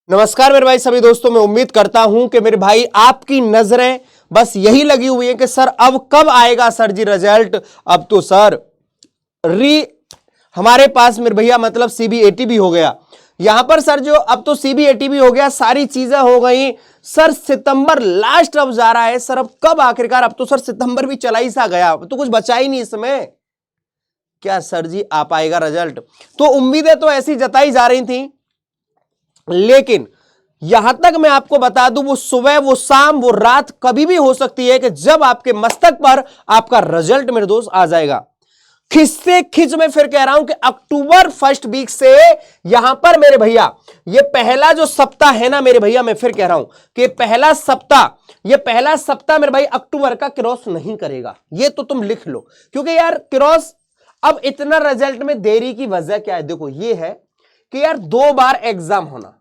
नमस्कार मेरे भाई सभी दोस्तों, मैं उम्मीद करता हूं कि मेरे भाई आपकी नजरें बस यही लगी हुई है कि सर अब कब आएगा सर जी रिजल्ट। अब तो सर हमारे पास मेरे भैया मतलब सीबीएटी भी हो गया यहां पर सर, जो अब तो सीबीएटी भी हो गया, सारी चीजें हो गई सर। सितंबर लास्ट अब जा रहा है सर, अब कब आखिरकार, अब तो सर सितंबर भी चला ही सा गया, अब तो कुछ बचा ही नहीं इसमें। क्या सर जी आ पाएगा रिजल्ट? तो उम्मीदें तो ऐसी जताई जा रही थी, लेकिन यहां तक मैं आपको बता दूं, वो सुबह, वो शाम, वो रात कभी भी हो सकती है कि जब आपके मस्तक पर आपका रिजल्ट मेरे दोस्त आ जाएगा। खिंच से खिंच में फिर कह रहा हूं कि अक्टूबर फर्स्ट वीक से यहां पर मेरे भैया ये पहला जो सप्ताह है ना मेरे भैया, मैं फिर कह रहा हूं कि पहला सप्ताह मेरे भाई अक्टूबर का क्रॉस नहीं करेगा। ये तो तुम लिख लो, क्योंकि यार क्रॉस अब इतना रिजल्ट में देरी की वजह क्या है? देखो ये है कि यार 2 बार एग्जाम होना।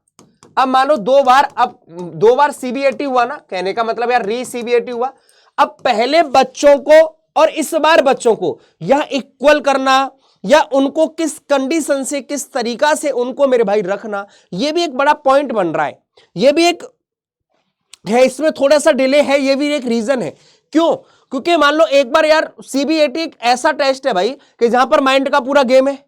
अब मानो 2 बार, अब 2 बार सीबीएटी हुआ ना, कहने का मतलब यार री सीबीएटी हुआ। अब पहले बच्चों को और इस बार बच्चों को यह इक्वल करना, या उनको किस कंडीशन से, किस तरीका से उनको मेरे भाई रखना, यह भी एक बड़ा पॉइंट बन रहा है। यह भी एक है, इसमें थोड़ा सा डिले है, यह भी एक रीजन है। क्यों? क्योंकि मान लो एक बार यार सीबीएटी एक ऐसा टेस्ट है भाई कि जहां पर माइंड का पूरा गेम है।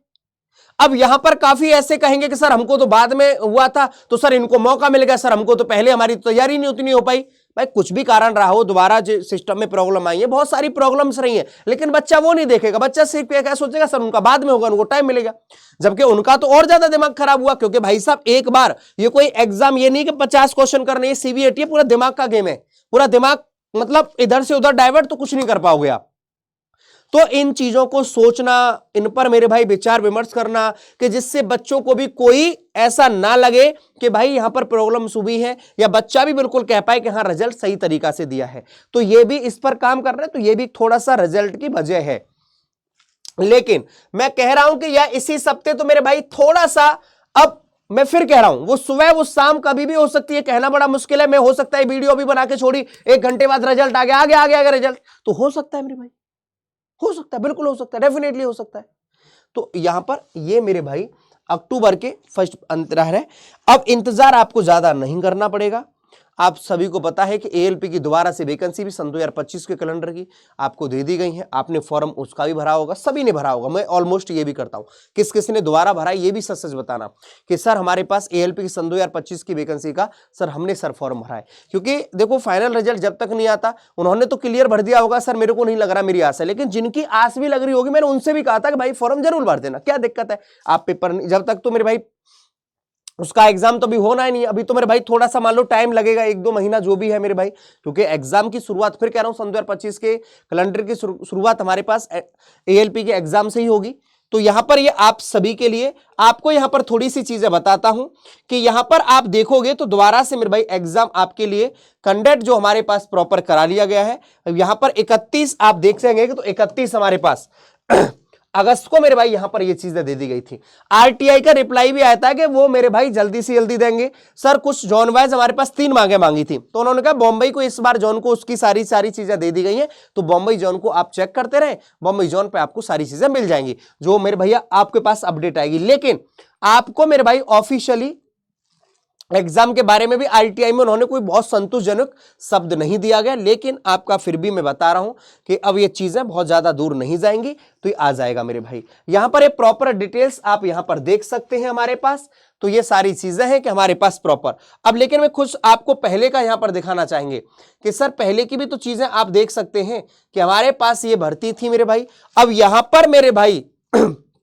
अब यहां पर काफी ऐसे कहेंगे कि सर हमको तो बाद में हुआ था, तो सर इनको मौका मिल गया, सर हमको तो पहले हमारी तैयारी नहीं उतनी हो पाई। भाई कुछ भी कारण रहा हो, दोबारा जो सिस्टम में प्रॉब्लम आई है, बहुत सारी प्रॉब्लम्स रही है, लेकिन बच्चा वो नहीं देखेगा। बच्चा सिर्फ क्या सोचेगा, सर उनका बाद में होगा, उनको टाइम मिलेगा। जबकि उनका तो और ज्यादा दिमाग खराब हुआ, क्योंकि भाई साहब एक बार ये कोई एग्जाम ये नहीं कि 50 क्वेश्चन करने, सीबीएटी पूरा दिमाग का गेम है। पूरा दिमाग मतलब इधर से उधर डाइवर्ट तो कुछ नहीं कर पाओगे आप। तो इन चीजों को सोचना, इन पर मेरे भाई विचार विमर्श करना, कि जिससे बच्चों को भी कोई ऐसा ना लगे कि भाई यहां पर प्रॉब्लम्स हुई है, या बच्चा भी बिल्कुल कह पाए कि हाँ रिजल्ट सही तरीका से दिया है। तो ये भी इस पर काम कर रहे हैं, तो ये भी थोड़ा सा रिजल्ट की वजह है। लेकिन मैं कह रहा हूं कि यह इसी सप्ते तो मेरे भाई थोड़ा सा, अब मैं फिर कह रहा हूं, वो सुबह वो शाम कभी भी हो सकती है, कहना बड़ा मुश्किल है। मैं हो सकता है वीडियो भी बना के छोड़ी, 1 घंटे बाद रिजल्ट आ गया रिजल्ट, तो हो सकता है मेरे भाई, हो सकता है, बिल्कुल हो सकता है, डेफिनेटली हो सकता है। तो यहां पर ये मेरे भाई अक्टूबर के फर्स्ट अंतराल है। अब इंतजार आपको ज्यादा नहीं करना पड़ेगा। आप सभी को पता है कि एएलपी की दोबारा से वैकेंसी भी सन 2025 के कैलेंडर की आपको दे दी गई है। आपने फॉर्म उसका भी भरा होगा, सभी ने भरा होगा। मैं ऑलमोस्ट ये भी करता हूं, किस किस ने दोबारा भरा है ये भी सच सच बताना कि सर हमारे पास एएलपी की सन 2025 की वैकेंसी का सर हमने सर फॉर्म भरा है। क्योंकि देखो फाइनल रिजल्ट जब तक नहीं आता, उन्होंने तो क्लियर भर दिया होगा, सर मेरे को नहीं लग रहा, मेरी आस है। लेकिन जिनकी आस भी लग रही होगी, मैंने उनसे भी कहा था कि भाई फॉर्म जरूर भर देना, क्या दिक्कत है। आप पेपर जब तक तो मेरे भाई उसका एग्जाम तो अभी होना ही नहीं है, अभी तो मेरे भाई थोड़ा सा मान लो टाइम लगेगा, 1-2 महीना जो भी है मेरे भाई, क्योंकि एग्जाम की शुरुआत फिर कह रहा हूं सन 2025 के कैलेंडर की शुरुआत हमारे पास एएलपी के एग्जाम से ही होगी। तो यहां पर ये आप सभी के लिए, आपको यहां पर थोड़ी सी चीजें बताता हूं कि यहां पर आप देखोगे तो दोबारा से मेरे भाई एग्जाम आपके लिए कंडक्ट जो हमारे पास प्रॉपर करा लिया गया है। यहां पर 31 आप देख सकेंगे, तो 31 हमारे पास अगस्त को मेरे भाई यहां पर ये चीजें दे दी गई थी। आरटीआई का रिप्लाई भी आया था कि वो मेरे भाई जल्दी से जल्दी देंगे। सर कुछ जोन वाइज हमारे पास 3 मांगे मांगी थी, तो उन्होंने कहा बॉम्बे को इस बार जोन को उसकी सारी चीजें दे दी गई हैं, तो बॉम्बे जोन को आप चेक करते रहे, बॉम्बे जोन पे आपको सारी चीजें मिल जाएंगी, जो मेरे भैया आपके पास अपडेट आएगी। लेकिन आपको मेरे भाई ऑफिशियली एग्जाम के बारे में भी आरटीआई में उन्होंने कोई बहुत संतोषजनक शब्द नहीं दिया गया, लेकिन आपका फिर भी मैं बता रहा हूं कि अब ये चीजें बहुत ज्यादा दूर नहीं जाएंगी, तो ये आ जाएगा मेरे भाई। यहां पर एक प्रॉपर डिटेल्स आप यहां पर देख सकते हैं हमारे पास, तो ये सारी चीजें हैं कि हमारे पास प्रॉपर। अब लेकिन मैं खुद आपको पहले का यहां पर दिखाना चाहेंगे कि सर पहले की भी तो चीजें आप देख सकते हैं कि हमारे पास ये भर्ती थी मेरे भाई। अब यहां पर मेरे भाई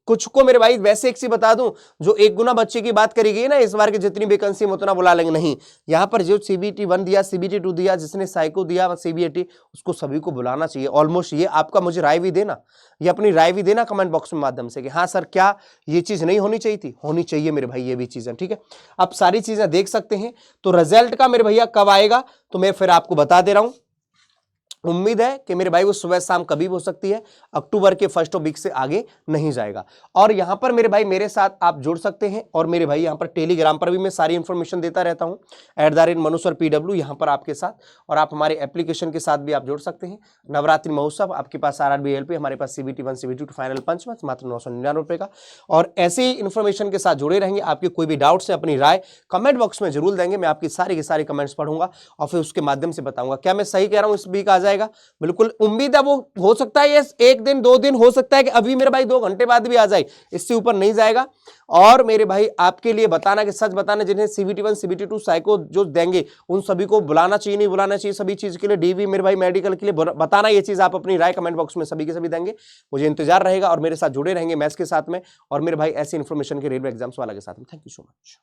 कुछ को मेरे भाई वैसे एक सी बता दूं, जो 1 गुना बच्चे की बात करी गई ना, इस बार की जितनी वैकेंसी में उतना बुला लेंगे नहीं। यहां पर जो सीबीटी 1 दिया, सीबीटी 2 दिया, जिसने साइको दिया सीबीएटी, उसको सभी को बुलाना चाहिए ऑलमोस्ट। ये आपका मुझे राय भी देना, ये अपनी राय भी देना कमेंट बॉक्स में माध्यम से कि हाँ सर क्या ये चीज नहीं होनी चाहिए थी, होनी चाहिए मेरे भाई ये भी चीजें, ठीक है। आप सारी चीजें देख सकते हैं। तो रिजल्ट का मेरे भैया कब आएगा, तो मैं फिर आपको बता दे रहा हूं उम्मीद है कि मेरे भाई वो सुबह शाम कभी भी हो सकती है, अक्टूबर के फर्स्ट वीक से आगे नहीं जाएगा। और यहां पर मेरे भाई मेरे साथ आप जुड़ सकते हैं, और मेरे भाई यहां पर टेलीग्राम पर भी मैं सारी इंफॉर्मेशन देता रहता हूं @manusarpw यहां पर आपके साथ, और आप हमारे एप्लीकेशन के साथ भी आप जुड़ सकते हैं। नवरात्रि महोत्सव आपके पास RRB LP, हमारे पास CBT 1 CBT 2 फाइनल पंच मात्र 999 रुपए का। और ऐसे ही इन्फॉर्मेशन के साथ जुड़े रहेंगे। आपके कोई भी डाउट्स है अपनी राय कमेंट बॉक्स में जरूर देंगे, मैं आपकी सारी की सारी कमेंट्स पढ़ूंगा और फिर उसके माध्यम से बताऊंगा क्या मैं सही कह रहा हूं इस वीक आ जाएगा। बिल्कुल उम्मीद है, वो हो सकता है ये 1 दिन 2 दिन हो सकता है कि अभी मेरे भाई 2 घंटे बाद भी आ जाए, इससे ऊपर नहीं जाएगा। और मेरे भाई आपके लिए बताना कि सच बताना, जिन्हें CBT 1 CBT 2 साइको जो देंगे उन सभी को बुलाना चाहिए नहीं बुलाना चाहिए, सभी चीज के लिए DV मेरे भाई मेडिकल के लिए बताना, ये चीज आप अपनी राय कमेंट बॉक्स में सभी के सभी देंगे। मुझे इंतजार रहेगा और मेरे साथ जुड़े रहेंगे मैथ्स के साथ में, और मेरे भाई ऐसी इंफॉर्मेशन के रेलवे एग्जाम्स वाला के साथ में। Thank you so much.